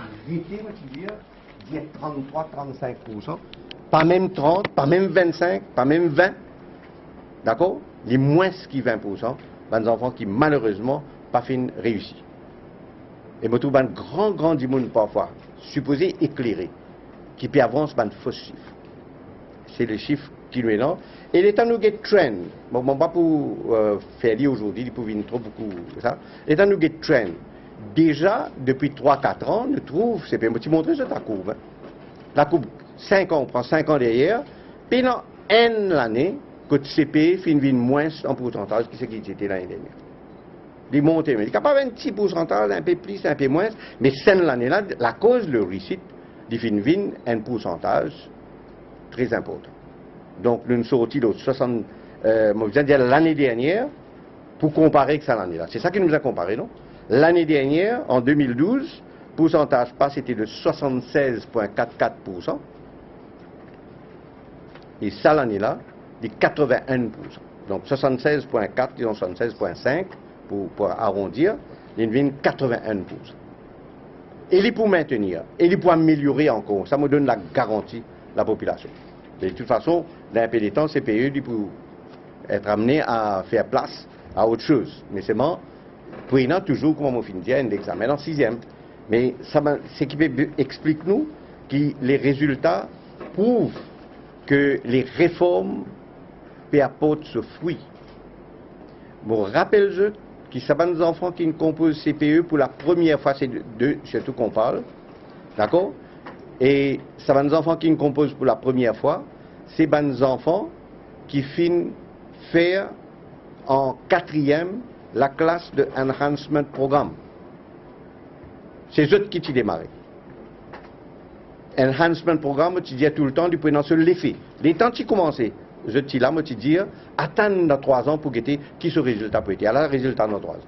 arrêté, moi, tu dis 33-35%, pas même 30, pas même 25, pas même 20, d'accord? Les moins qui 20%, des enfants qui malheureusement pas fin réussi. Et je trouve un grand monde parfois, supposé éclairé, qui peut avancer par un faux chiffre. C'est le chiffre qui nous est là. Et l'état nous get trend, bon, pas pour faire lire aujourd'hui, il faut venir trop beaucoup ça. L'état nous get trend. Déjà, depuis 3-4 ans, nous trouvons, c'est bien, je vais montrer cette courbe. Hein. La courbe, 5 ans, on prend 5 ans derrière, puis dans l'année, que le CP finit moins en pourcentage que ce qui était l'année dernière. Il monte, mais il n'y a pas un petit pourcentage, un peu plus, un peu moins, mais cette l'année-là, la cause de réussite, il finit un pourcentage très important. Donc, nous sommes sortis de 60, je viens de dire l'année dernière, pour comparer avec ça l'année-là. C'est ça qui nous a comparé, non? L'année dernière, en 2012, pourcentage passe était de 76,44%. Et ça l'année-là, de 81%. Donc 76,4, disons 76,5 pour arrondir, il vient 81%. Et il pour maintenir, et il pour améliorer encore, ça me donne la garantie la population. De toute façon, dans un peu de temps, ces pays pour être amenés à faire place à autre chose. Mais c'est bon, prenant toujours, comme on finit, un examen en 6e. Mais ce qui explique nous que les résultats prouvent que les réformes peuvent apporter ce fruit. Je rappelle que ça va des enfants qui composent CPE pour la première fois, c'est deux surtout qu'on parle, d'accord? Et ça va des enfants qui composent pour la première fois, c'est des enfants qui finissent faire en 4e la classe de Enhancement Programme. C'est eux qui t'y démarrent. Enhancement Programme, tu dis tout le temps, du point sur l'effet. Les temps qui commencent, je t'y là, moi tu dis, attendre dans 3 ans pour guetter qui ce résultat peut être. Alors, le résultat dans 3 ans.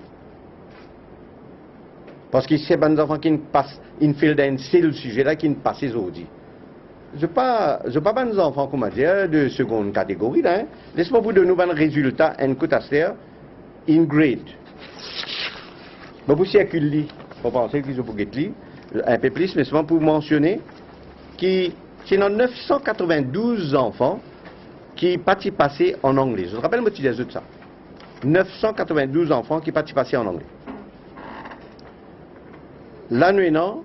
Parce que c'est des enfants qui ne passent, ils font d'un seul sujet-là, qui ne passent aujourd'hui. Je ne pas des enfants, comment dire, de seconde catégorie, là. Hein. Laisse-moi vous donner un résultat, un coup à faire, in grade. Je vous circule, je pense que je peux guetter un peu plus, mais seulement pour mentionner que c'est dans 992 enfants qui participaient en anglais. Je te rappelle, moi, tu dis ça. 992 enfants qui participaient en anglais. Là, nous, non.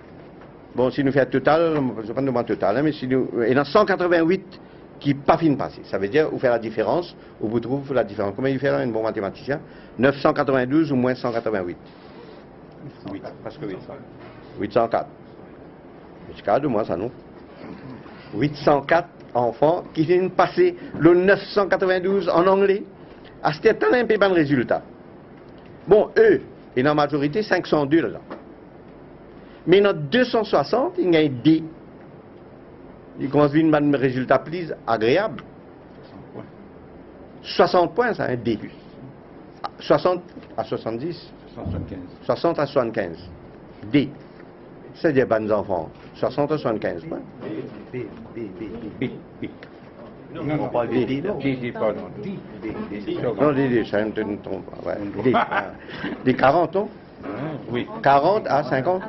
Bon, si nous faisons total, je ne vais pas demander total, hein, mais si nous, il y en a 188 qui n'ont pas fini de passer. Ça veut dire, vous faites la différence, ou vous trouvez la différence. Comment il fait un bon mathématicien? 992 ou moins 188. Oui, parce que 800. 804. C'est cas de moi, ça, non? 804 enfants qui viennent passer le 992 en anglais. À ce temps, un peu de résultat. Bon, eux, et dans la majorité, 502 là. Mais dans 260, il y a un D. Il commence à avoir un résultat plus agréable. 60 points, ça, un D. 60 à 70. 60 à 75. D. C'est des bons enfants. 60 à 75 points. B. Non, on parle de D. D, pardon. Non, D, ça ne trompe pas. D, 40 ans. Oui. 40 à 50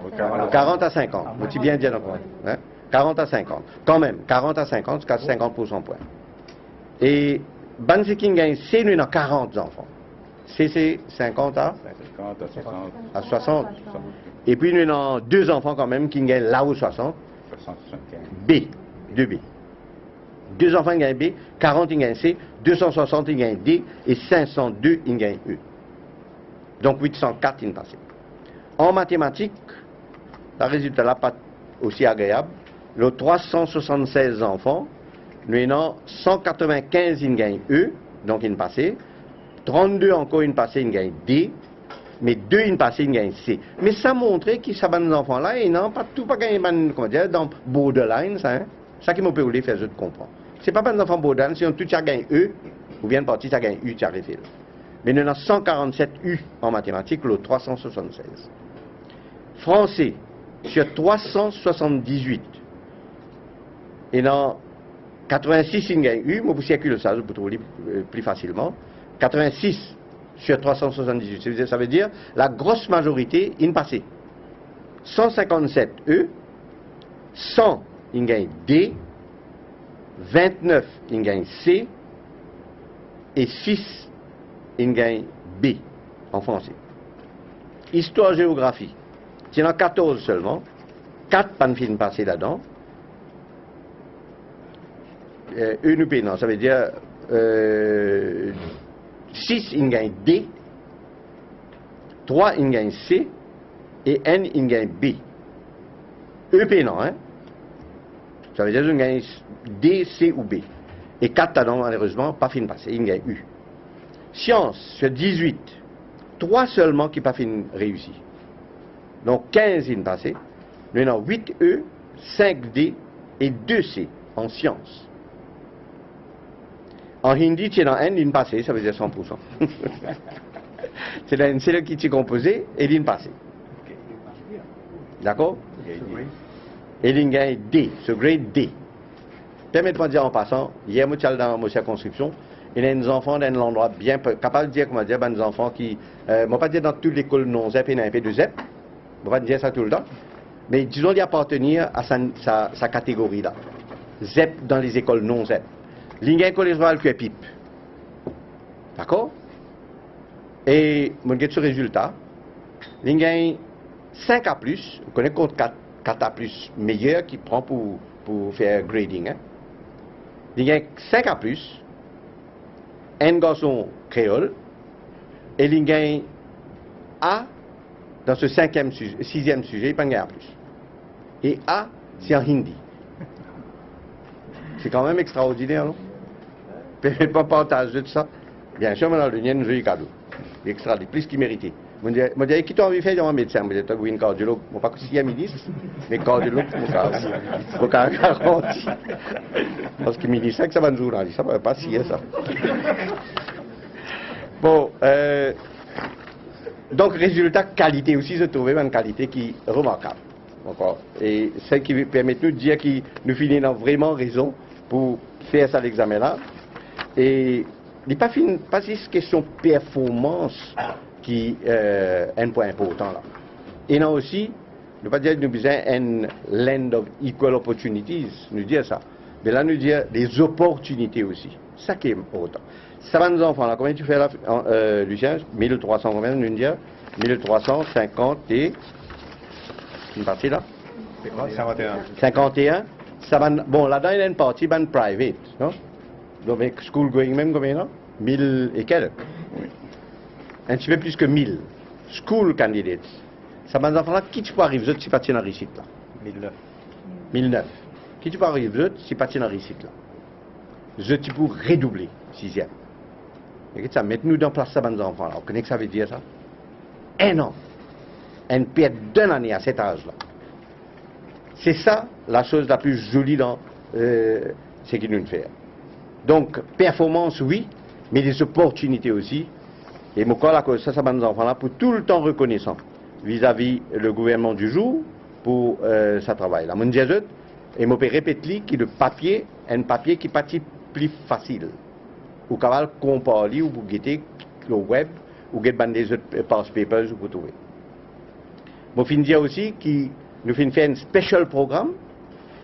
40 à 50. Vous bien dire encore. Hein? 40 à 50. Quand même, 40 à 50, c'est 50% points. Et Banzi qui gagne, c'est nous dans 40 enfants. C'est 50 à 60. Et puis nous avons 2 enfants quand même qui gagnent là où 60. B. 2B. 2 enfants qui gagnent B, 40 qui gagnent C, 260 qui gagnent D et 502 qui gagnent E. Donc 804 qui passent. En mathématiques, le résultat là pas aussi agréable. Le 376 enfants, nous avons 195 qui gagnent E, donc ils passent. 32 encore une passée, une gagne D, mais 2 une passée, une gagne C. Mais ça montre que ça va nos enfants là, et non, pas tout pas gagner dans borderline, ça, hein? Ça qui m'a pu faire, je te comprends. C'est pas des enfants borderline, si on tout ça gagne E, ou bien partie ça gagne U, tu as arrêté là. Mais nous avons 147 U en mathématiques, le 376. Français, sur 378. Et dans 86, il gagne U, mais vous circulez ça, vous trouvez plus facilement. 86 sur 378, ça veut dire la grosse majorité, il passait. 157 E, 100 il gagne D, 29 il gagne C, et 6 il gagne B, en français. Histoire-géographie, il y en a 14 seulement, 4 pas de film passé là-dedans. Une ou B, non, ça veut dire 6 il gagne D, 3 il gagne C, et N il gagne B. EP non, hein? Ça veut dire qu'il gagne D, C ou B. Et 4 là-dedans, malheureusement, pas fin passé, il gagne U. Sciences, sur 18, 3 seulement qui pas fin réussi. Donc 15 il passé. Nous avons 8 E, 5 D et 2 C en sciences. En hindi, tu es dans N, il passé, ça veut dire 100%. C'est là qui est composé et il passé. D'accord? Et il gagne D, ce grade D. Permettez-moi de dire en passant, hier, je suis dans ma circonscription, il y a des enfants dans un endroit bien capable de dire, comment dire, des enfants qui, je ne vais pas dire dans toute l'école non ZEP et un peu de ZEP, je ne vais pas dire ça tout le temps, mais disons d'y appartenir à sa catégorie là. ZEP dans les écoles non ZEP. Il y a un cholestérol qui est pipe. D'accord? Et, je vais ce résultat, il y a 5 A+, vous connaissez compte 4 A+, meilleur qui prend pour faire grading. Hein? Il y a 5 A+, un garçon créole, et il y a A dans ce 6e sujet, il n'y a pas A+. Et A, c'est en hindi. C'est quand même extraordinaire, non? Peut-être pas partage de ça. Bien sûr, maintenant, il y a un joli cadeau. Extra, plus qu'il méritait. Je me dis, qui t'a envie de faire un médecin? Je me dis, un cardiologue. Je ne sais pas si il y a un ministre, mais cardiologue, je me garantis. Parce que le ministre, ça va nous journaliste, ça ne va pas si ça. Bon, donc, résultat, qualité aussi, se trouve une qualité qui est remarquable. Encore. Et celle qui permet de nous dire que nous finissons vraiment raison pour faire ça l'examen-là. Et il n'est pas juste question performance qui est un point important là. Et non aussi, ne pas dire que nous besoin un land of equal opportunities, nous dire ça. Mais là, nous dire des opportunités aussi. Ça qui est important. Ça va nous enfants là. Combien tu fais là, Lucien? 1300 combien nous dire? 1350 et une partie là? 51. 51. Ça va, bon, là-dedans, il y a une partie private, non? Donc, school going même combien là? 1000 et quelques. Oui. Un petit peu plus que 1000. School candidates. Ça va, enfants là, qui tu peux arriver, si pas tu dans réussite là? 1009. 1009. Qui tu peux arriver, si pas tu dans réussite là? Je tu peux redoubler, 6e. Et ça, mettez-nous dans place ça, nos enfants là. Vous connaissez ce que ça veut dire ça? 1 an. Une période d'une année à cet âge-là. C'est ça la chose la plus jolie dans ce qu'il nous fait. Donc, performance, oui, mais des opportunités aussi. Et moi, ça va nous enfants là pour tout le temps reconnaissant vis-à-vis le gouvernement du jour pour sa travail. Là, mon diazot, et moi, je répète que le papier, un papier qui est plus facile. Ou qu'on compare ou pour guetter le web, ou guetter des autres past papers ou pour trouver. Je finis dire aussi que nous finissons faire un special programme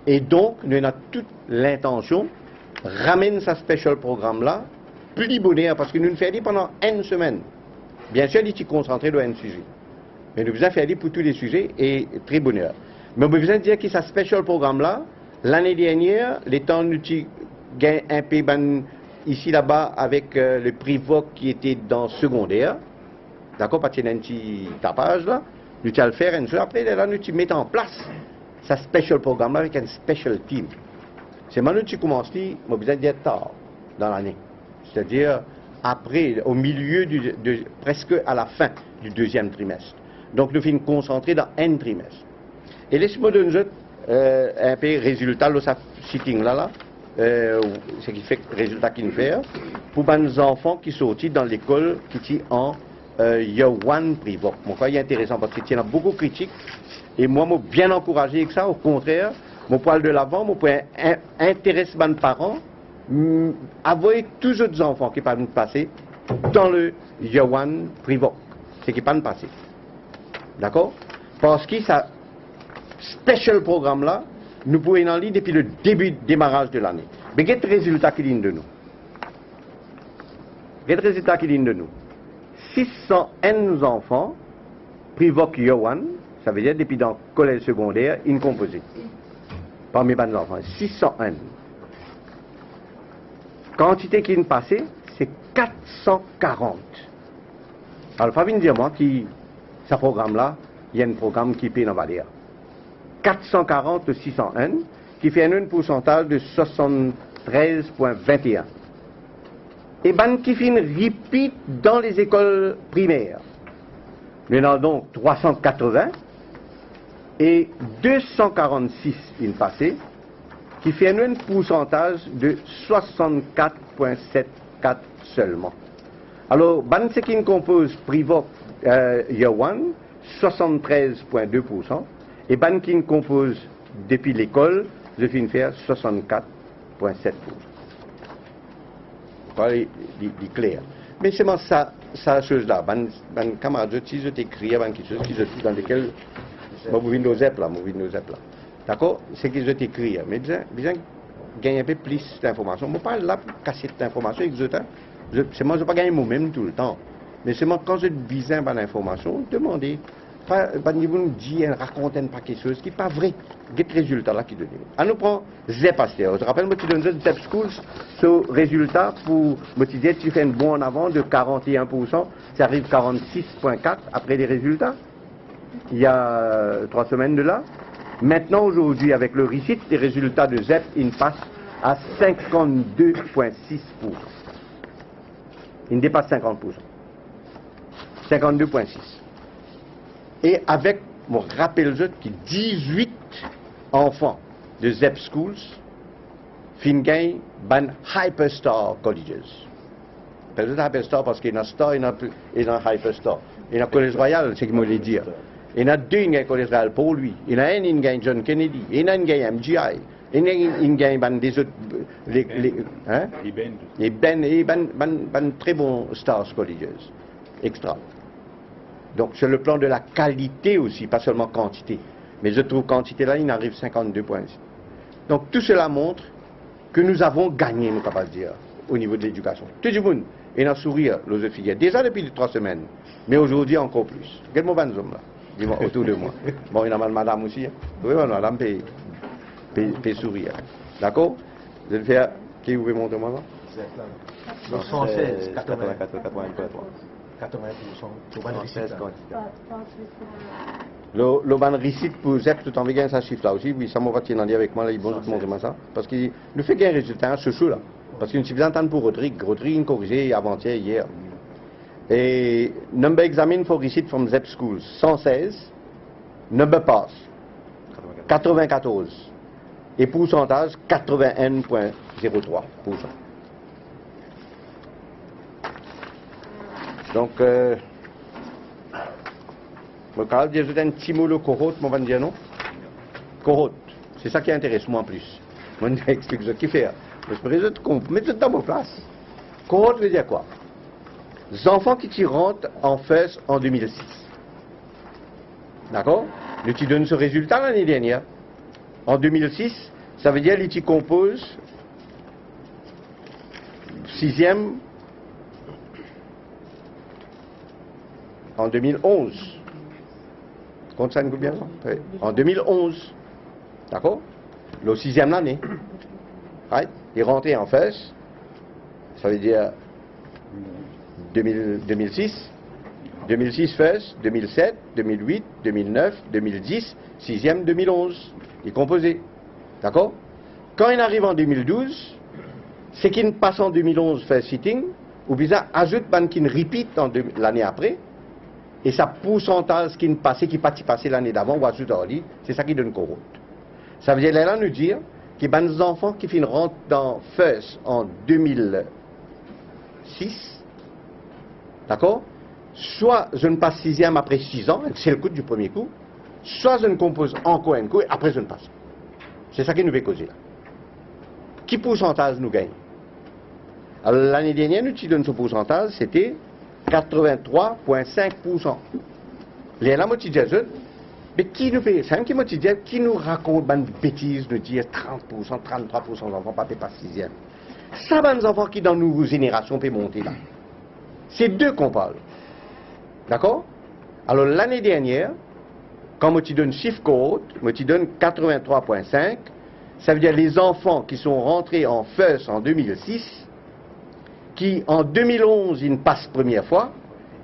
et donc nous avons toute l'intention de ramener ce special programme là plus bonheur parce que nous le faisons pendant 1 semaine. Bien sûr, il est concentré sur un sujet. Mais nous avons fait pour tous les sujets et très bonheur. Mais nous besoin de dire que ce special programme là, l'année dernière, les temps nous gagnent un peu ici là-bas avec le prix VOC qui était dans secondaire. D'accord, parce qu'il y a un petit tapage là. Nous allons le faire une fois après, là, nous mettons en place ce special programme avec un special team. C'est maintenant que tu commences, moi, besoin d'être tard dans l'année. C'est-à-dire, après, au milieu, presque à la fin du 2e trimestre. Donc, nous finissons concentrés dans un trimestre. Et laissez-moi donner un peu résultat de ce sitting là, ce qui fait résultat qu'il nous fait, pour les enfants qui sont sortis dans l'école qui sont en Year 1 privé. Mon cas est intéressant parce qu'il y a beaucoup de critiques et moi, je suis bien encouragé avec ça. Au contraire, mon poil de l'avant, mon point intéresse les parents à voir tous les autres enfants qui peuvent nous passer dans le Year 1 privé. C'est qui ne pas nous passer. D'accord? Parce que ça special programme là, nous pouvons en lire depuis le début de démarrage de l'année. Mais quel résultat qui viennent de nous? Quel résultat qui viennent de nous? 601 enfants, Privoc Year 1, ça veut dire depuis dans le collège secondaire, une composée. Parmi les enfants, 601. Quantité qui est passée, c'est 440. Alors, il faut dire moi que ce programme-là, il y a un programme qui paye dans la valeur. 440 de 601, qui fait un pourcentage de 73,21. Et ben qui fait une repeat dans les écoles primaires. Nous avons donc 380 et 246 in passé, qui fait un pourcentage de 64,74 seulement. Alors, ben ce qui compose Privoc Year 1, 73,2%, et ben qui compose depuis l'école, je finis faire 64,7%. Pas clair. Mais c'est ça chose-là. Ben camarade, si je t'écris, ben quelque chose qui je suis dans lesquels, moi, vous venez nos ZEP là. D'accord? C'est que je t'écris. Mais bien, gagner un peu plus d'informations. Moi, pas là pour casser cette information exactement. C'est moi, je ne pas gagner moi-même tout le temps. Mais c'est moi, quand je vise une information, demandez. Pas niveau nous dire, raconter pas quelque chose qui n'est pas vrai. Quel résultat là qui donne. On nous prend ZEP Pasteur. Je rappelle, moi, tu donnes ZEP Schools, ce résultat pour me dire, tu fais un bond en avant de 41%, ça arrive 46,4% après les résultats. Il y a 3 semaines de là. Maintenant, aujourd'hui, avec le RICIT, les résultats de ZEP, ils passent à 52,6%. Ils dépassent 50%. 52,6%. Et avec, mon rappel qui 18 enfants de ZEP Schools fin gain ban Hyperstar Colleges. Peut-être Hyperstar parce qu'il y a un Star et un Hyperstar. Il y a un Collège Royal, c'est ce qu'il me dire. Il y en a 2 qui ont Collège Royal pour lui. Il y en a un qui gagne John Kennedy. Il y en a un qui gagne MGI. Il y en a un qui gagne des autres. Les ban très bons Stars Colleges. Extra. Donc, sur le plan de la qualité aussi, pas seulement quantité. Mais je trouve quantité là, il arrive 52 points. Donc, tout cela montre que nous avons gagné, nous capables de dire, au niveau de l'éducation. Tout le monde est dans sourire, l'autre figure. Déjà depuis 3 semaines, mais aujourd'hui encore plus. Quel moment nous sommes là? Dis-moi, autour de moi. Bon, il y a madame aussi. Hein? Oui, madame peut sourire. D'accord? Je vais faire. Qui vous veut montrer moi là? 116, 84, 80%. Le ban récite pour ZEP tout en vegan ça chiffre là aussi. Oui, ça m'a va tenir avec moi là, ils vont tout montrer moi ça. Parce qu'il nous fait gagner un résultat ce jour là. Parce qu'il nous entendre pour Rodrigue. Rodrigue corrigé avant-hier, hier. Et number examine for receipt from ZEP schools 116, number pass 94 et pourcentage 81,03%. Donc, je vais dire un petit mot le cohorte, on va dire non. Cohorte, c'est ça qui intéresse moi en plus. Je vais expliquer ce qu'il fait. Je vais mettre dans ma place. Cohorte veut dire quoi? Les enfants qui rentrent en FES en 2006. D'accord? Nous qui donne ce résultat l'année dernière. En 2006, ça veut dire qu'ils composent 6e en 2011. Compte ça, nous bien ça? Oui. En 2011. D'accord? Le 6e l'année. Right? Ils rentraient en FES. Ça veut dire 2006, 2006 FES, 2007, 2008, 2009, 2010, 6e 2011. Il est composé. D'accord? Quand il arrive en 2012, c'est qu'il passe en 2011 FES sitting, ou bien ajoute ban qu'il repeat l'année après, et sa pourcentage qui passait, qui partit passer l'année d'avant, ou ajoute en lit, c'est ça qui donne corrote. Ça veut dire là nous dire que les enfants qui rentrent dans FES en 2006, d'accord? Soit je ne passe 6e après 6 ans, c'est le coup du premier coup, soit je ne compose encore un coup et après je ne passe. C'est ça qui nous fait causer là. Qui pourcentage nous gagne? Alors l'année dernière, nous qui donne ce pourcentage, c'était 83,5%. Les là, moi, Mais qui nous fait, c'est un qui m'a dit, qui nous raconte une bêtise, nous dit 30%, 33% d'enfants pas pas 6e. Ça, les enfants qui dans nos générations peuvent monter là. C'est deux qu'on parle. D'accord? Alors l'année dernière, quand je te donne chiffre code, je te donne 83,5, ça veut dire les enfants qui sont rentrés en FEUS en 2006, qui en 2011 ils passent première fois,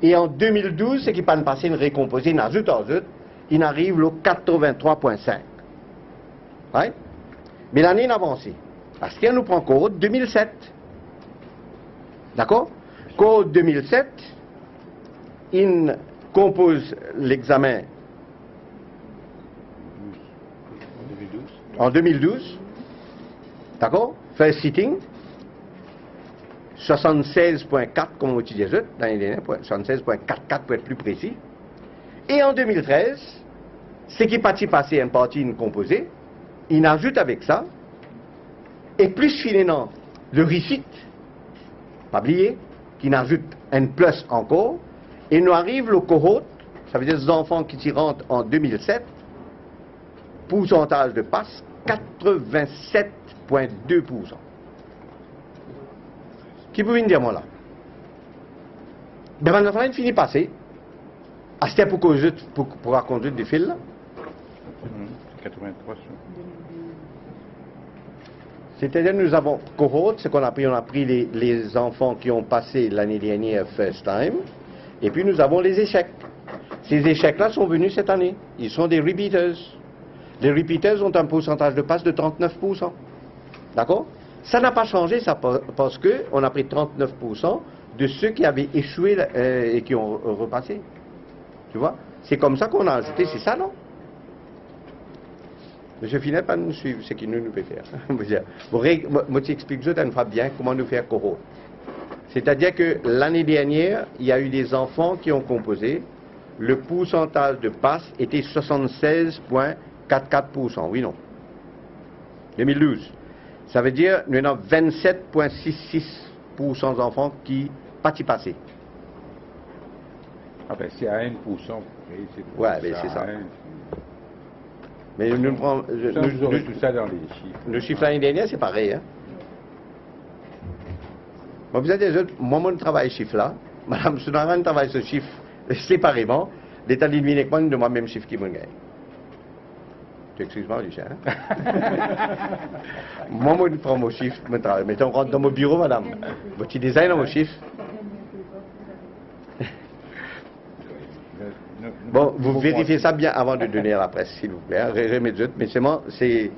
et en 2012, c'est qui pas passer une récomposée, une ajoute en ajoute, ils arrivent au 83,5. Ouais? Mais l'année n'a avancé. Parce qu'elle nous prend code 2007. D'accord? Code 2007, il compose l'examen en 2012. D'accord? Fait sitting. 76,4 comme on dit l'année dernière, 76,44 pour être plus précis. Et en 2013, ce qui est passé en partie composée, il ajoute avec ça, et plus finalement, le refit, pas oublier, qui ajoute un plus encore, et nous arrive le cohorte, ça veut dire les enfants qui s'y rentrent en 2007, pourcentage de passe, 87,2%. Qui peut venir dire moi là? Ben, on a fini passer. Ah, c'était pour raconter des fils là? 83 sur. C'est-à-dire nous avons cohorte, ce qu'on a pris, on a pris les enfants qui ont passé l'année dernière first time, et puis nous avons les échecs. Ces échecs-là sont venus cette année. Ils sont des repeaters. Les repeaters ont un pourcentage de passe de 39%. D'accord? Ça n'a pas changé, ça, parce qu'on a pris 39% de ceux qui avaient échoué et qui ont repassé. Tu vois? C'est comme ça qu'on a ajouté, c'est ça, non? Monsieur Finet, pas nous suivre, c'est qu'il nous peut faire. Moi, t'explique juste une fois bien comment nous faire cohorte. C'est-à-dire que l'année dernière, il y a eu des enfants qui ont composé. Le pourcentage de passe était 76,44%. Oui, non? 2012. Ça veut dire qu'il y a 27,66% d'enfants qui pas y passé. Ah ben c'est à 1%. Ouais, ben c'est ça. Mais nous prenons. Vous aurez tout ça dans les chiffres. Le chiffre l'année dernière, c'est pareil. Hein? Bon, vous avez des autres, moi, mon travail chiffre là, Madame Soudaran travaille ce chiffre séparément. L'État d'Illinois, moi, de moi-même chiffre qui me gagne. Tu excuse-moi, Lucien. Hein? Moi, je prends mon chiffre, je travaille. Mais on rentre dans mon bureau, madame. Votre design dans mon chiffre. Bon, vous vérifiez ça bien avant de donner à la presse, s'il vous plaît. Mais c'est.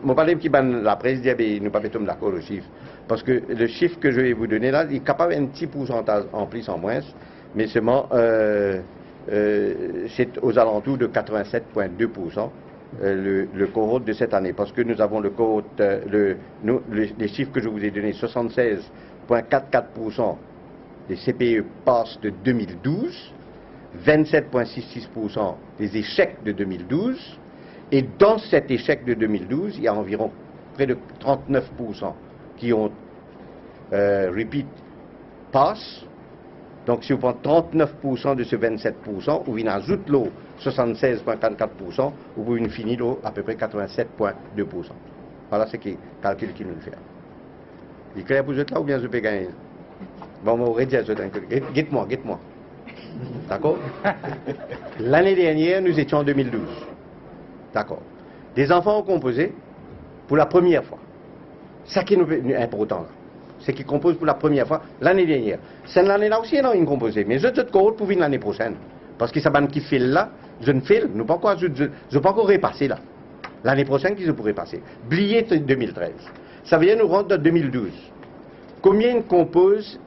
Mon parler qui ban la presse dit, nous pas fait d'accord au chiffre. Parce que le chiffre que je vais vous donner là, il est capable un petit pourcentage en plus, en moins. Mais seulement, c'est aux alentours de 87,2%. Le cohorte de cette année, parce que nous avons le cohorte, les chiffres que je vous ai donnés, 76,44% des CPE passent de 2012, 27,66% des échecs de 2012, et dans cet échec de 2012, il y a environ près de 39% qui ont repeat pass. Donc, si vous prenez 39% de ce 27%, ou il ajoute l'eau 76,44%, ou vous finissez l'eau à peu près 87,2%. Voilà ce qui est le calcul qu'il nous fait. Il est clair pour vous là ou bien je peux gagner? Bon, on va redire, guette-moi. D'accord? L'année dernière, nous étions en 2012. D'accord. Des enfants ont composé pour la première fois. Ça qui est important là. C'est qu'ils composent pour la première fois l'année dernière. C'est l'année-là aussi, non, ils composé. Mais je te cohorte pour venir l'année prochaine. Parce que ça va qui file là, je ne file, nous pas encore, je ne pas encore repasser là. L'année prochaine, qu'ils pourraient passer. Blier 2013. Ça veut dire nous rentre dans 2012. Combien ils composent,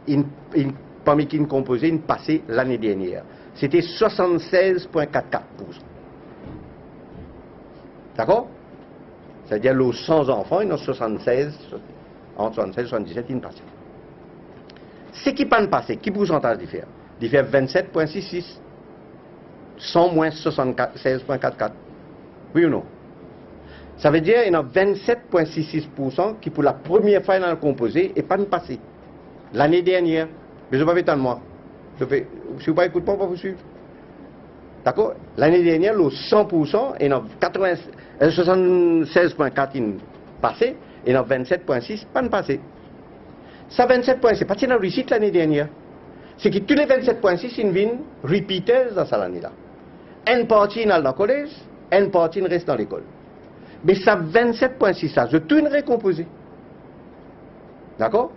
parmi qui ils composaient, ils passaient l'année dernière? C'était 76,44%. D'accord? C'est-à-dire, les 100 enfants, ils ont 76. Entre 76 et 77, il ne passe pas. Ce qui ne passe pas, qui pourcentage diffère? Il fait 27,66. 100 moins 76,44. Oui ou non? Ça veut dire qu'il y a 27,66% qui, pour la première fois, ont composé et pas ne passé. L'année dernière. Mais je ne vais pas faire tant de moi. Si vous ne m'écoutez pas, on va vous suivre. D'accord? L'année dernière, le 100%, et dans 76,4 in passé, et dans 27,6 pas de passé. Ça 27,6, c'est pas une réussite l'année dernière. C'est que tous les 27,6 ils viennent repeaters dans cette année-là. Une partie dans le collège, une partie reste dans l'école. Mais ça 27,6, ça, je tout récomposé. D'accord?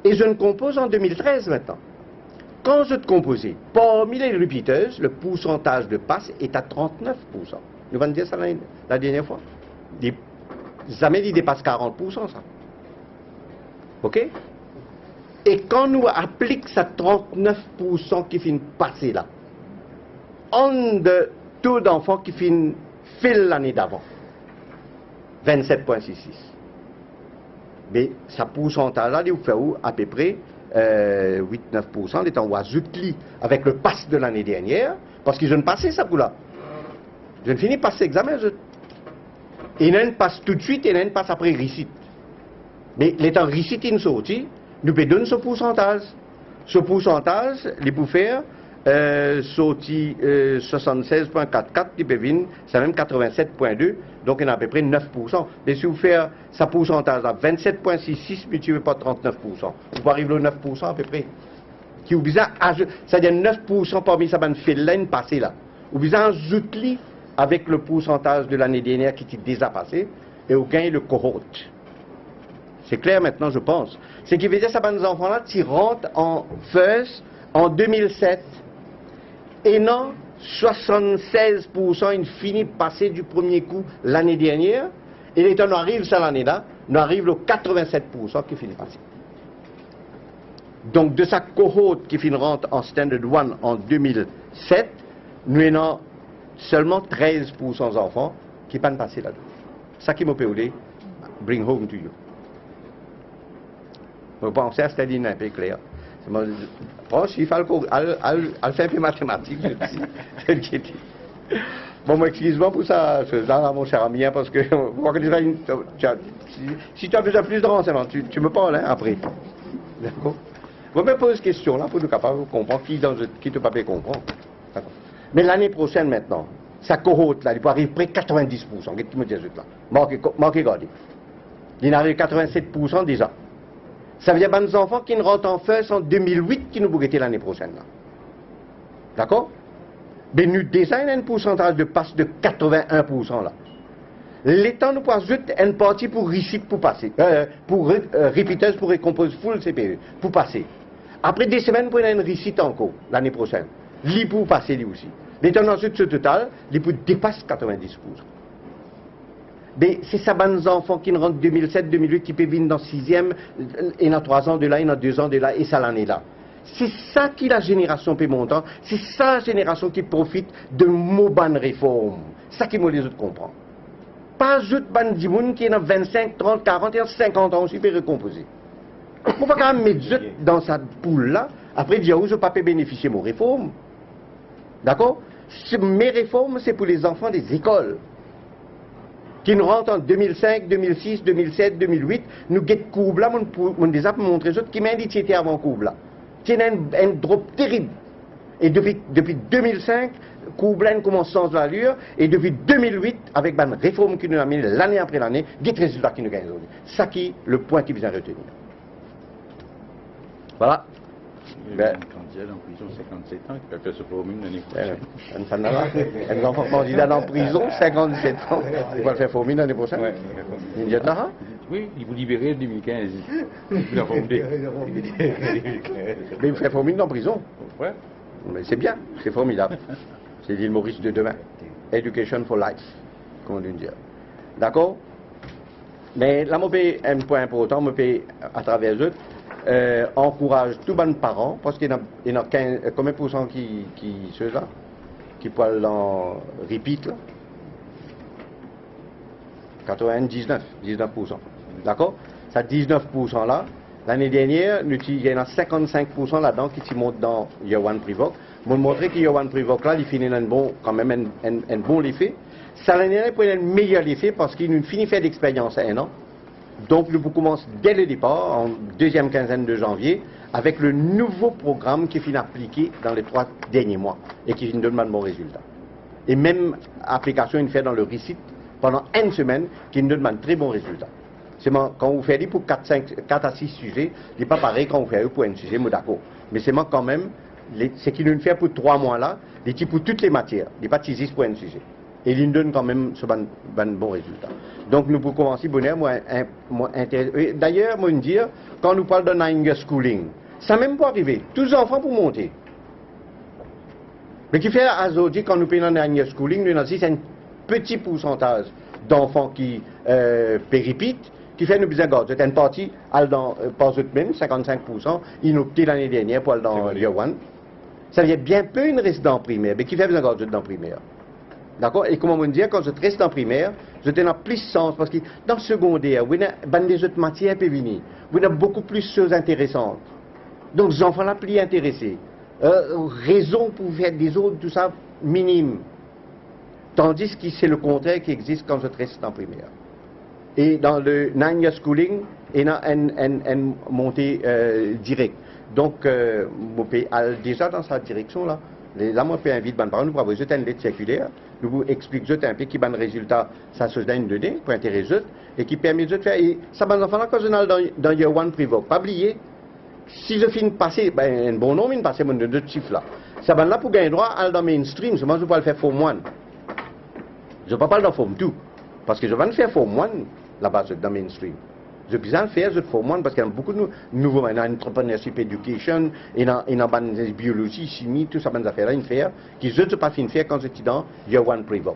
Et je ne compose en 2013 maintenant. Quand je te compose, parmi les repeaters, le pourcentage de passe est à 39%. Nous allons dire ça la dernière fois. Jamais il dépasse 40%, ça. OK? Et quand nous appliquons ce 39% qui finit passer là, on de taux d'enfants qui finit fil l'année d'avant, 27,66. Mais ce pourcentage-là, il fait à peu près 8-9%, étant ou ajoutli avec le pass de l'année dernière, parce que je ne passais ça pour là. Je ne finis pas cet examen. Et il passe tout de suite et il passe après récite. Mais l'étant récite in sorti, nous pouvons donner ce pourcentage. Ce pourcentage, il peut faire sorti 76,44, il peut venir, c'est même 87,2, donc il y a à peu près 9%. Mais si vous faites ce pourcentage là, 27,66, mais tu ne veux pas 39%. Vous pouvez arriver au 9% à peu près. Qui vous besoin c'est-à-dire 9% parmi ça, fil là, passé là. Vous besoin ajouter avec le pourcentage de l'année dernière qui est déjà passé, et vous gagnez le cohorte. C'est clair maintenant, je pense. Ce qui veut dire que ces enfants-là, qui rentrent en first en 2007, et non 76%, ils finissent de passer du premier coup l'année dernière, et l'état nous arrive cette année-là, nous arrive au 87% qui finit de passer. Donc de sa cohorte qui finit rentre en Standard 1 en 2007, nous avons seulement 13% d'enfants qui peuvent passer là-dedans. Ça qui m'a permis bring home to you. Je pense à cette ligne un peu claire. Il faut faire un peu mathématique, je dis. Bon, excuse-moi pour ça, mon cher ami, parce que si tu as besoin de plus de renseignements, tu me parles après. D'accord? Je me pose une question là pour nous capables de comprendre qui ne peut pas comprendre. Mais l'année prochaine maintenant, sa cohorte là, il peut arriver près de 90%. Qu'est-ce que tu me dis là? Marquez, regardez. Il arrive 87% déjà. Ça veut dire que les enfants qui ne rentrent en first en 2008 qui nous pourraient être l'année prochaine. D'accord? Mais nous déjà un pourcentage de passe de 81% là. L'état nous passe juste une partie pour récite pour passer. Pour repeaters pour récomposer full CPE. Pour passer. Après des semaines, pour une récite encore l'année prochaine. Lui pour passer lui aussi. L'état ensuite ce total, lui pour dépasse 90%. Mais c'est ça, les enfants qui rentrent 2007-2008 qui peuvent venir dans 6e, et dans 3 ans de là, et dans 2 ans de là, et ça l'année là. C'est ça qui la génération peut monter, c'est ça la génération qui profite de nos bonnes réformes. C'est ça qui me les autres comprennent. Pas juste des gens qui est dans 25, 30, 40 et 50 ans aussi peut recomposer. On va quand même mettre dans cette poule là, après dire où je ne peux pas bénéficier de mes réformes. D'accord? Mes réformes, c'est pour les enfants des écoles. Qui nous rentrent en 2005, 2006, 2007, 2008, nous guettons courbe là, on déjà montrer autres qui m'indiquent qui était avant courbe là. C'est un drop terrible. Et depuis 2005, courbe là commence sans allure, et depuis 2008, avec une réforme qui nous a mis l'année après l'année, guette résultat qui nous gagne aujourd'hui. Ça qui est le point qui vient retenir. Voilà. Ben, quand il y a en prison 57 ans, il peut faire ce formule l'année prochaine. Un enfant candidat en prison, 57 ans, il va le faire formule l'année prochaine. Oui, il vous libérer en 2015. Il a formulé. Mais il fait formule en prison. Ouais. Mais c'est bien, c'est formidable. C'est l'île Maurice de demain. Education for life, comme on dit dire. D'accord? Mais là, moi, un point important, moi, à travers eux, encourage tous les parents, parce qu'il y en a 15, combien de pourcents qui ceux-là, qui peuvent en repeat, là? 19%. D'accord? Ça 19% là, l'année dernière, il y en a 55% là-dedans qui montent dans Year One Privoc. Je vais montrer que Year One Privoc là, il finit quand même un bon effet. Ça l'année dernière, pour un meilleur effet parce qu'il nous finit faire d'expérience à 1 an. Donc, nous commençons dès le départ, en deuxième quinzaine de janvier, avec le nouveau programme qui finit appliqué dans les 3 derniers mois et qui nous donne de bons résultats. et même application une fait dans le récit pendant une semaine qui nous donne un très bon résultat. C'est quand vous faites pour 4 à 6 sujets, ce n'est pas pareil quand vous faites pour un sujet, moi d'accord. Mais c'est quand même, ce qu'il nous fait pour 3 mois là, il dit pour toutes les matières, il n'est pas 6 pour un sujet. Et il nous donne quand même ce bon résultat. Donc nous pouvons commencer, bonheur, d'ailleurs, moi me dire, quand nous parlons de nine schooling, ça même pas arriver. Tous les enfants pour monter. Mais qui fait aujourd'hui, quand nous payons dans nine schooling, nous avons un petit pourcentage d'enfants qui péripitent, qui fait nous besoin de une partie, pas eux même, 55%, ils nous opté l'année dernière pour aller dans Year One. Ça veut dire bien peu une reste dans primaire, mais qui fait besoin de dans primaire. D'accord? Et comment on dit, quand je reste en primaire, je tenais plus sens, parce que dans le secondaire, vous avez des autres matières qui venir. Vous avez beaucoup plus de choses intéressantes. Donc, les enfants là plus intéressés. Raison pour faire des autres, tout ça, minime. Tandis que c'est le contraire qui existe quand je reste en primaire. Et dans le 9-year schooling, il y a une montée directe. Donc, déjà dans cette direction-là, là, moi, je invite les parents, nous avons une lettre circulaire, nous vous expliquons un peu qui est le résultat, ça se donne donné pour intéresser eux, et qui permet de faire. Et ça, les enfants, quand je suis dans Year One Privo, pas oublier, si je finis de passer, un bon nombre, il passe de deux chiffres là. Ça va là pour gagner droit à dans mainstream, moi je vais le faire Form 1. Je ne vais pas parler dans Form 2, parce que je vais le faire Form 1 là-bas dans mainstream. Je vais le faire Form 1 parce qu'il y a beaucoup de nouveaux maintenant, entrepreneurship education, et dans biologie, chimie, tout ça, des affaires-là, une faire, qui je ne pas fin faire quand j'étais dans Year One Privo.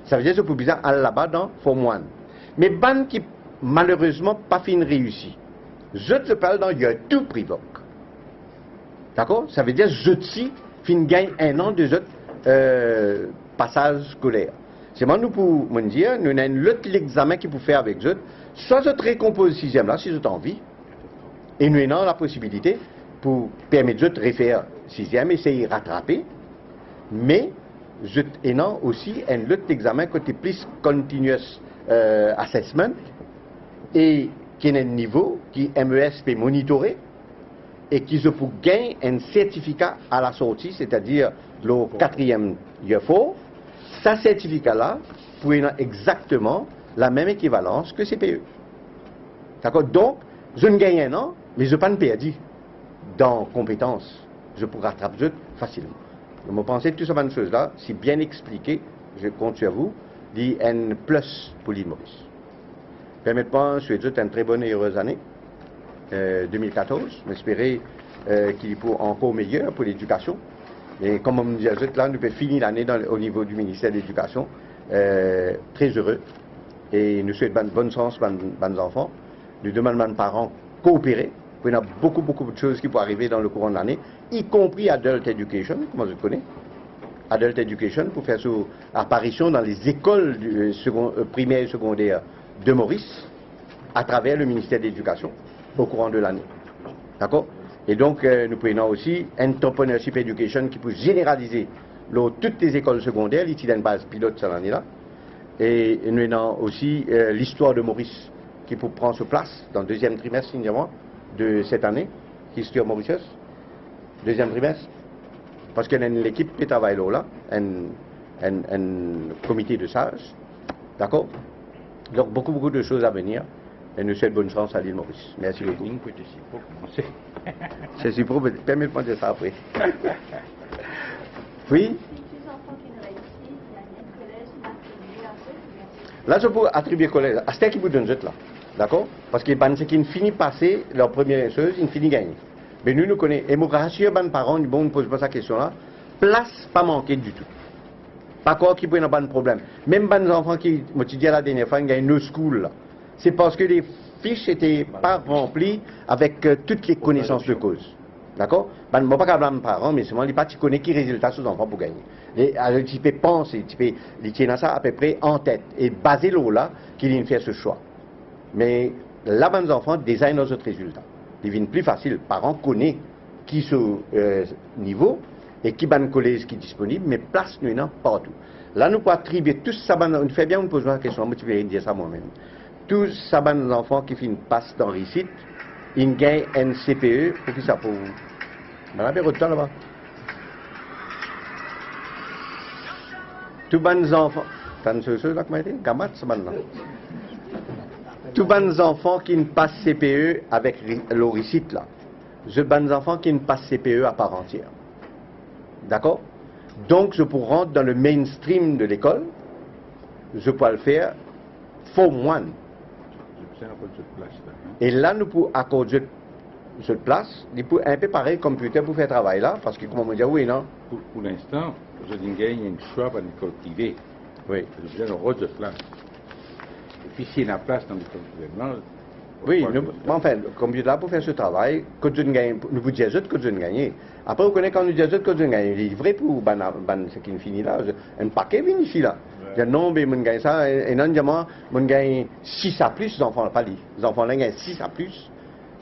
Ça veut dire que je peux bien aller là-bas dans Form 1. Mais ban qui malheureusement pas fin réussi. Je te parle dans Year 2 Privo. D'accord? Ça veut dire que je te fin gagne un an de passage scolaire. C'est moi, nous pouvons me dire, nous avons l'autre examen qui peut faire avec eux, soit je récompose le 6e là, si j'ai envie, et nous avons la possibilité pour permettre de refaire le 6e, essayer de rattraper, mais je avons aussi un autre examen côté plus continuous assessment, et qui est un niveau qui MES peut monitorer, et qui se peut gagner un certificat à la sortie, c'est-à-dire le 4e year 4. Ce certificat-là pour exactement la même équivalence que CPE. D'accord? Donc, je ne gagne un an, mais je ne pas perdu dans compétences. Je pourrais rattraper facilement. Je pense que toutes ces choses-là, si bien expliqué, je compte sur vous, dit un plus pour l'île Maurice. Permettez-moi, je souhaite une très bonne et heureuse année 2014. J'espère qu'il est encore meilleur pour l'éducation. Et comme on me dit là, nous pouvons finir l'année au niveau du ministère de l'Éducation très heureux. Et nous souhaitons bonne chance à nos enfants. Nous demandons aux parents de coopérer. Il y a beaucoup de choses qui peuvent arriver dans le courant de l'année, y compris Adult Education, comme je connais. Adult Education pour faire son apparition dans les écoles primaires et secondaires de Maurice à travers le ministère de l'Éducation au courant de l'année. D'accord? Et donc, nous prenons aussi Entrepreneurship Education qui peut généraliser toutes les écoles secondaires, l'ITI d'une base pilote cette année-là. Et nous avons aussi l'histoire de Maurice qui peut prendre sa place dans le deuxième trimestre, signifiant, de cette année, History of Mauritius, deuxième trimestre. Parce qu'il y a une équipe qui travaille là, un comité de sages. D'accord? Donc, beaucoup de choses à venir. Et nous souhaitons bonne chance à l'île Maurice. Merci beaucoup. C'est si pour permettez-moi de dire ça après. Oui? Là, je peux attribuer collège. À ce qui vous donne là. D'accord? Parce que ceux qui finissent passer leur première chose, ils finissent gagner. Mais nous connaissons. Et moi, rassure les parents, bon, ne pose pas cette question-là. Place pas manquer du tout. Pas quoi qui peut avoir un problème. Même les enfants qui, moi, tu dis la dernière fois, ils gagnent nos schools là. C'est parce que les fiches n'étaient pas remplies avec toutes les connaissances de cause. D'accord? Je ne vais pas blâmer les parents, mais seulement les parents qui connaissent qui résultat sur les enfants pour gagner. Alors, tu peux penser, tu peux tenir ça à peu près en tête et baser là qu'ils fait ce choix. Mais là, les enfants designent nos autres résultats. Ils viennent plus facile. Les parents connaissent qui sont niveau et qui est collège qui est disponible, mais place nous non partout. Là, nous pouvons attribuer tout ça. On fait bien, on pose la question, moi, tu peux dire ça moi-même. Tous ces enfants qui passent dans le site, ils gagnent un CPE, pour qui ça pour vous? On a bien de temps là-bas. Tous les enfants, t'as ceux là qui gamat, c'est maintenant. Tous les enfants qui ne passent CPE avec l'oricite là, je les enfants qui ne passent CPE à part entière. D'accord? Donc, je peux rentrer dans le mainstream de l'école, je peux le faire Form 1. Et là, nous pouvons accorder cette place, il peut un peu pareil computer pour faire travail là, parce que, comme on dit, oui, non? Pour l'instant, je gagne un choix dans l'école privée. Oui. Je besoin de rôle de place. Et puis, s'il y a une place dans l'école privée, oui, enfin, le computer là pour faire ce travail, que je gagne, nous vous disons que je gagne. Après, vous connaissez quand nous disons que je gagne, il est vrai pour ce qui finit là, un paquet vient ici là. Non, mais je gagne ça, et non, je gagne 6 à plus, les enfants, pas les enfants là gagnent 6 à plus.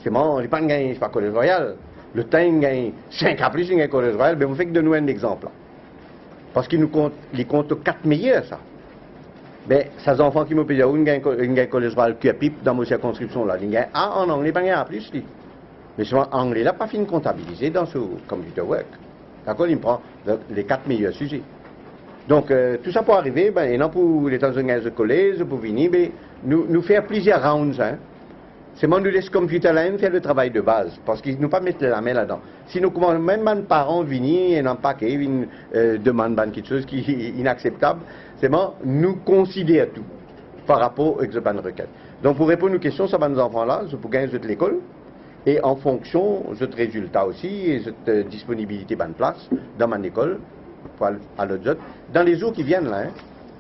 C'est bon, je ne gagne pas, c'est pas Collège Royal. Le temps, il gagne 5 à plus, il gagne Collège Royal, mais vous faites de nous un exemple là. Parce qu'il nous compte, il compte 4 meilleurs ça. Mais ces enfants qui m'ont payé, ils gagnent Collège Royal QAPIP dans ma circonscription là. Ils gagnent A en anglais, pas gagnent A plus. Mais souvent, anglais là, pas fini comptabilisé dans ce computer work. D'accord, il me prend les 4 meilleurs sujets. Donc, tout ça pour arriver, ben, et non pour les temps de collège, pour venir, ben, nous faire plusieurs rounds. Hein. C'est moi, nous laisse computer là faire le travail de base, parce qu'ils ne nous pas mettre la main là-dedans. Si nous commençons, même mes parents viennent et n'ont pas qu'ils demandent quelque chose qui est inacceptable, c'est moi, nous considérons tout par rapport à cette requête. Donc, pour répondre aux questions sur ces enfants-là, je peux gagner de l'école, et en fonction de ce résultat aussi, et cette disponibilité de place dans mon école, à l'autre job, dans les jours qui viennent là. Hein.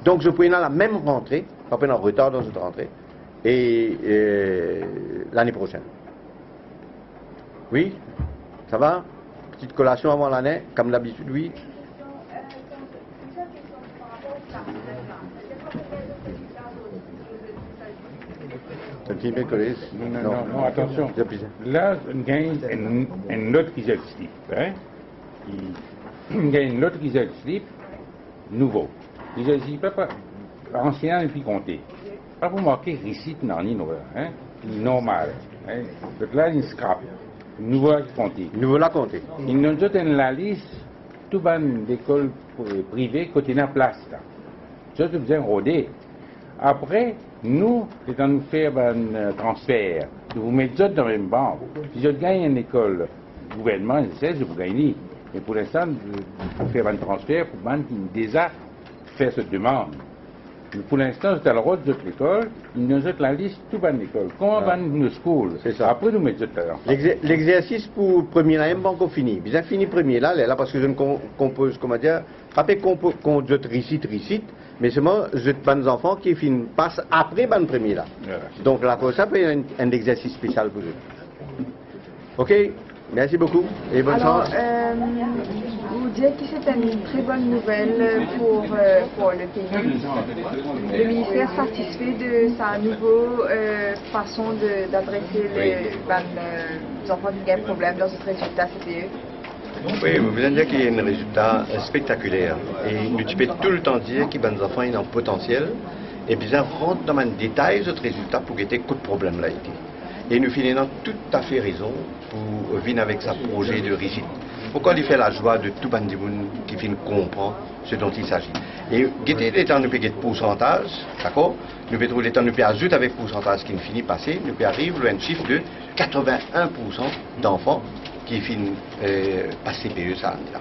Donc je peux y aller à la même rentrée, pas en retard dans cette rentrée, et l'année prochaine. Oui? Ça va? Petite collation avant l'année, comme d'habitude, oui? Non, attention. Là, on gagne un autre résultat. Hein? Il y a une autre résultat nouveau. Résultat pas ancien et puis compté. Pas pour marquer récit non, ni normal. Hein? Donc là, il scrap. Nouveau compté. Nouveau la compté. Il nous donne la liste tout ban d'écoles privées côté la place là. Ça, c'est besoin rôder. Après, nous, étant nous faire un transfert, nous vous mettons dans la même banque. Si je gagne une école gouvernement, je vous gagne. Mais pour l'instant, je fais un transfert pour les gens qui déjà fait cette demande. Mais pour l'instant, c'est à la route de l'école, ils nous ont la liste tout ban l'école. Comment van nos school? C'est ça. Après, nous mettons là. L'exercice pour le premier là, même qu'on finit. Bien fini premier là, parce que je ne compose, comment dire, après qu'on jette récite, mais seulement je ban enfants qui passent après ban premier là. Voilà. Donc là, pour ça, peut y avoir un exercice spécial pour eux. Ok? Merci beaucoup et bonne chance. Vous dites que c'est une très bonne nouvelle pour le pays. Le ministère est satisfait de sa nouvelle façon d'adresser les enfants qui ont des problèmes dans ce résultat CPE. Oui, vous voulez dire qu'il y a un résultat spectaculaire. Et nous tu peux tout le temps dire que les enfants ont un potentiel. Et puis ça rentre dans un détail de ce résultat pour guetter coup de problème là. Et nous finissons tout à fait raison pour venir avec sa projet de réussite. Pourquoi il fait la joie de tout le monde qui finit comprendre ce dont il s'agit. Et guetter les temps nous peut guetter pourcentage, d'accord? Nous peut trouver les temps nous peut ajouter avec pourcentage qui ne finit passer, nous peut arriver à un chiffre de 81% d'enfants qui finissent par CPE ça là.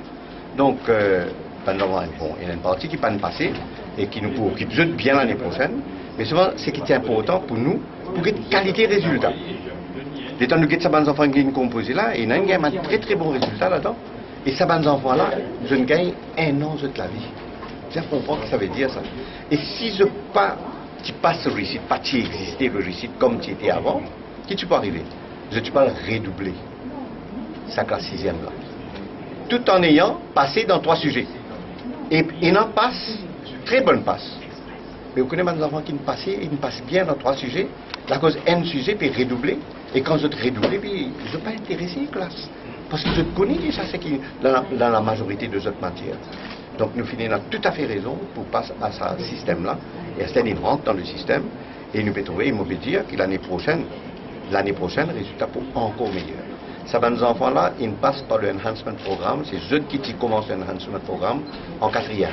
Donc il y a une partie qui ne peut pas passer et qui nous peut bien l'année prochaine. Mais souvent, ce qui est important pour nous, pour une qualité de résultat. Les temps nous guettons ces enfants qui sont composés là, et nous avons un très très bon résultat là-dedans. Et ces enfants là, je gagne 1 an de la vie. Tu comprends ce que ça veut dire ça. Et si je pas, tu passes le réussite, pas tu existais le réussite comme tu étais avant, qui tu peux arriver? Je tu peux redoubler sa classe 6e là. Tout en ayant passé dans 3 sujets. Et il en passe, très bonne passe. Mais vous connaissez des enfants qui ne passent bien dans 3 sujets. La cause un sujet peut redoubler. Et quand je te redouble, je ne suis pas intéressé à la classe. Parce que je connais déjà ce qui est dans la majorité de cette matière. Donc nous finissons tout à fait raison pour passer à ce système-là. Et c'est une rentre dans le système. Et nous pouvons trouver, il me dire que l'année prochaine, le résultat pour encore meilleur. Ces enfants-là, ils passent par le enhancement programme. C'est eux qui commencent l'enhancement programme en 4e.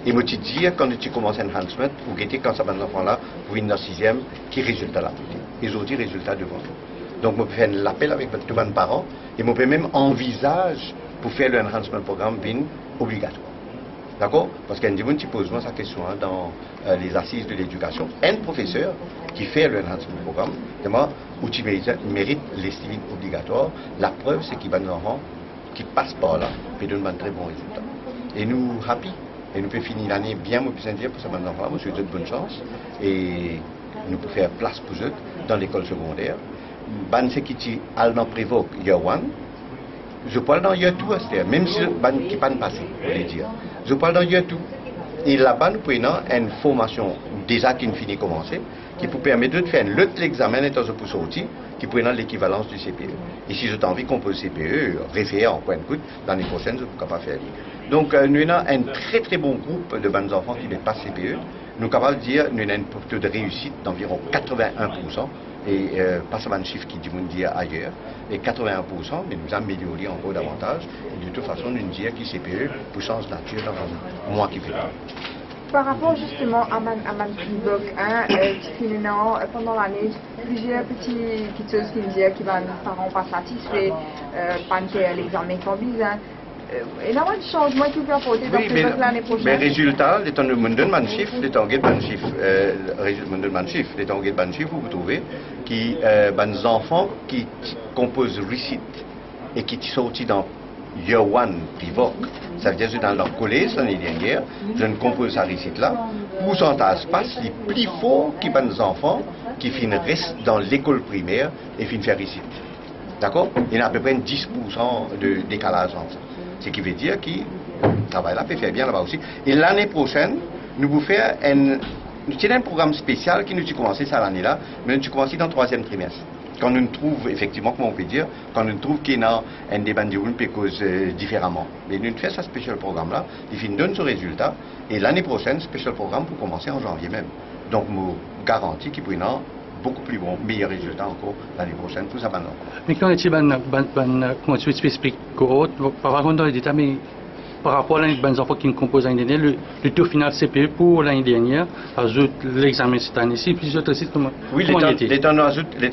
Et moi, tu dis, quand tu commences enhancement, ou quand ça va dans l'enfant-là, vous venez dans 6e, qui résultat là? Ils ont dit résultat devant nous. Donc, moi, je fais l'appel avec tous les parents, et moi, je peux même envisager pour faire le enhancement programme obligatoire. D'accord? Parce qu'il y a un qui pose sa question dans les assises de l'éducation. Un professeur qui fait le enhancement programme, demande où tu mérites l'estimine obligatoire. La preuve, c'est qu'il y a des enfants qui passent par là et donnent un très bon résultat. Et nous, happy. Et nous pouvons finir l'année bien, moi, puis dire pour ces enfants-là, moi, je vous souhaite bonne chance. Et nous pouvons faire place pour eux dans l'école secondaire. Ban ce qui allemand prévoque year one. Je parle dans year 2, même si ban qui pas passé, je voulais dire. Je parle dans year 2. Et là-bas, nous prenons une formation déjà qui finit de commencer, qui peut permettre de faire l'autre examen étant pour sortir, qui prend l'équivalence du CPE. Et si j'ai envie qu'on pose CPE, référer en point de goutte, l'année prochaine, je ne peux pas faire. Donc, nous avons un très très bon groupe de bons enfants qui ne passent CPE. Nous sommes capables de dire que nous avons un taux de réussite d'environ 81%. Et pas seulement un chiffre qui dit ailleurs, et 81%, mais nous améliorons encore davantage. Et de toute façon, nous disons que CPE pour changer nature dans un mois qui fait. Par rapport justement à Man Privoc, pendant l'année, plusieurs petites choses qui me disent que les parents pas satisfaits, pas que l'examen comme bizarre. Et là, il y a un changement qui peut apporter dans l'année prochaine. Mais résultat, les temps de mon chiffre, les temps de mon chiffre, les temps de mon chiffre, vous trouvez qui des enfants qui composent récite et qui sont sortis dans Year 1 Privoc, ça veut dire que dans leur collège l'année dernière, je ne compose ça récite là, pourcentage passe les plus forts qui des enfants qui finissent dans l'école primaire et finissent faire récite. D'accord? Il y a à peu près 10% de décalage entre ça. Ce qui veut dire que le travail là peut faire bien là-bas aussi. Et l'année prochaine, nous allons faire un programme spécial qui nous a commencé cette année-là, mais nous a commencé dans le 3e trimestre. Quand nous trouvons, effectivement, comment on peut dire, quand nous trouvons qu'il y a un débat de roule peut causer différemment. Mais nous faisons ce spécial programme-là, il donne ce résultat, et l'année prochaine, spécial programme pour commencer en janvier même. Donc, nous garantis qu'il peut y avoir beaucoup plus bon, meilleur résultat encore l'année prochaine pour ça maintenant. Mais quand tu as conduite spécifique cohorte, par contre, dans les détails, mais par rapport à l'année de enfants qui composent l'année dernière, le taux final CPE pour l'année dernière, ajoute l'examen cette année-ci, puis les autres sites, comment oui, l'État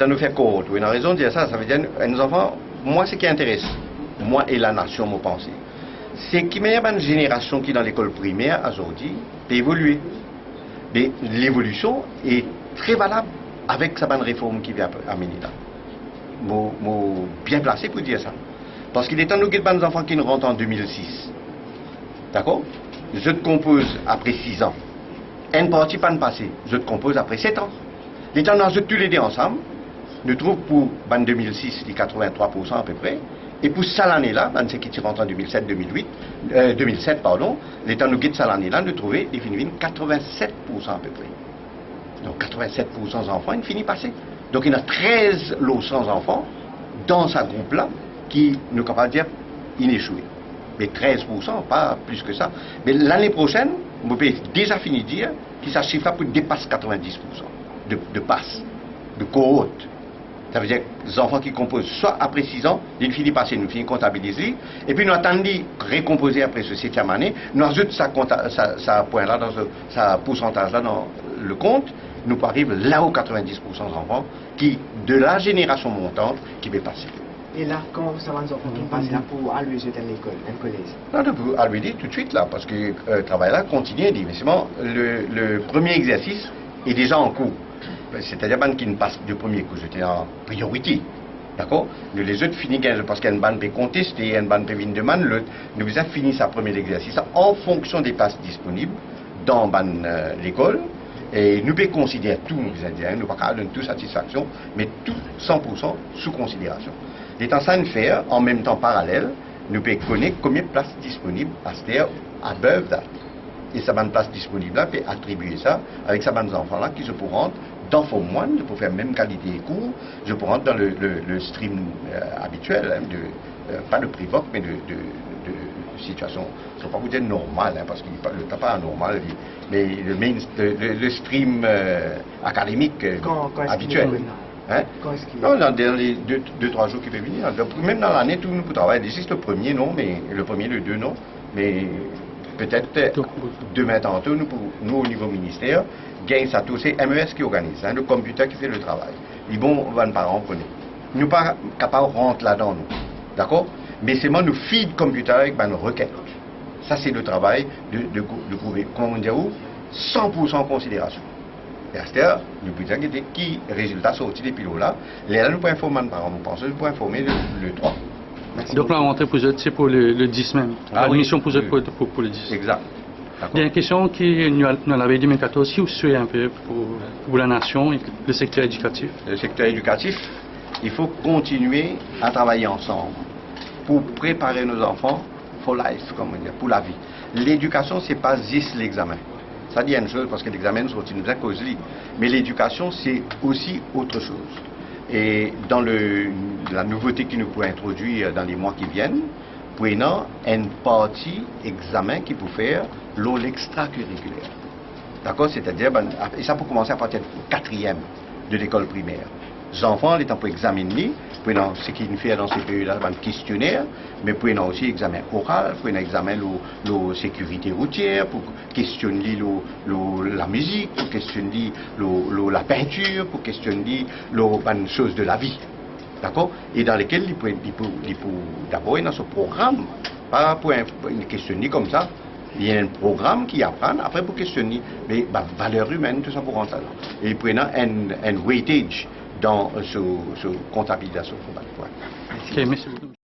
nous fait cohorte. Oui, on a raison de dire ça. Ça veut dire que nos enfants, moi, ce qui intéresse, moi et la nation, mon pensée, c'est qu'il y a une génération qui, dans l'école primaire, aujourd'hui, peut évoluer. Mais l'évolution est très valable avec sa bonne réforme qui vient amener là. Bien placé pour dire ça. Parce qu'il est temps de nous guider des enfants qui nous rentrent en 2006. D'accord? Je te compose après 6 ans. Une partie pas de passé. Je te compose après 7 ans. Les temps nous tous les deux ensemble. Nous trouvons pour 2006 les 83% à peu près. Et pour cette année-là, c'est qui rentre en 2007, pardon, les temps nous guide cette année-là, nous trouvons les 87% à peu près. Donc 87% d'enfants, ils finissent passer. Donc il y a 13 lots enfants dans ce groupe-là qui nous sont capables de dire qu'ils échouent. Mais 13%, pas plus que ça. Mais l'année prochaine, vous pouvez déjà finir de dire que ça chiffre pour dépasser 90% de passes, de cohortes. Ça veut dire que les enfants qui composent soit après 6 ans, ils finissent passer, nous finissons comptabiliser, et puis nous attendons récomposer après ce 7e année, nous ajoutons ça point-là, dans ce pourcentage-là dans le compte, nous arrivons là aux 90% d'enfants qui, de la génération montante, qui va passer. Et là, comment ça va les enfants qui passent là pour aller à l'école, un collège? Non, on peut aller tout de suite là, parce que le travail là continue, évidemment. Le premier exercice est déjà en cours. C'est-à-dire qui ne passe du premier coup, j'étais en priorité. D'accord? Les autres finissent parce qu'il y a une bande peut contester, une bande peut venir demander, l'autre. Nous avons fini sa premier exercice en fonction des places disponibles dans l'école. Et nous pouvons considérer tout, nous ne pouvons pas donner toute satisfaction, mais tout 100% sous considération. L'étant ça de faire, en même temps parallèle, nous pouvons connaître combien de places disponibles à Beuve date. Et sa bande place disponible là peut attribuer ça avec sa bande d'enfants-là qui se pourront dans Form 1, pour faire même qualité de cours, je peux rentrer dans le stream habituel, pas de Privoc, mais de situation, je ne vais pas vous dire normal, parce que le cas pas anormal, mais le stream académique habituel. Hein? Non, dans les 2-3 jours qui peuvent venir. Donc, même dans l'année, tout nous peut travailler. C'est le premier, non, mais le premier, le 2, non. Mais peut-être demain tantôt, nous au niveau ministère, gagne ça tout, c'est MES qui organise, le computer qui fait le travail. Ils vont, les parents connaître. Nous ne sommes pas capables de rentrer là-dedans, nous. D'accord? Mais c'est moi, nous feed le computer avec une requête. Ça, c'est le travail de prouver, comment on dit, 100% considération. Et à ce stade, nous pouvons dire qui résultat sorti des pilotes là. Là, nous pouvons informer les parents, nous pensons, nous pouvons informer le 3. Merci. Donc la rentrée pour eux, c'est pour le 10 même. La mission pour eux, pour le 10. Exact. Il y a une question qui nous l'avait dit en 2014, si vous souhaitez un peu pour la nation et le secteur éducatif. Le secteur éducatif, il faut continuer à travailler ensemble pour préparer nos enfants for life, comme on dit, pour la vie. L'éducation, ce n'est pas juste l'examen. Ça dit une chose parce que l'examen, c'est une cause. Mais l'éducation, c'est aussi autre chose. Et dans la nouveauté qui nous peut introduire dans les mois qui viennent, prenons une partie examen qui peut faire l'extracurriculaire. D'accord? C'est-à-dire, et ça peut commencer à partir du 4e de l'école primaire. Les enfants, les temps pour examiner, prenons ce qu'ils font dans ces pays-là, un questionnaire, mais prenons aussi examen oral, prenons examen la sécurité routière, pour questionner la musique, pour questionner la peinture, pour questionner les choses de la vie. D'accord? Et dans lesquels il peut d'abord dans ce programme, pas pour une questionner comme ça. Il y a un programme qui apprend, après pour questionner les valeurs humaines, tout ça pour rentrer là. Et prenant un weightage dans ce comptabilisation. Ok, merci beaucoup.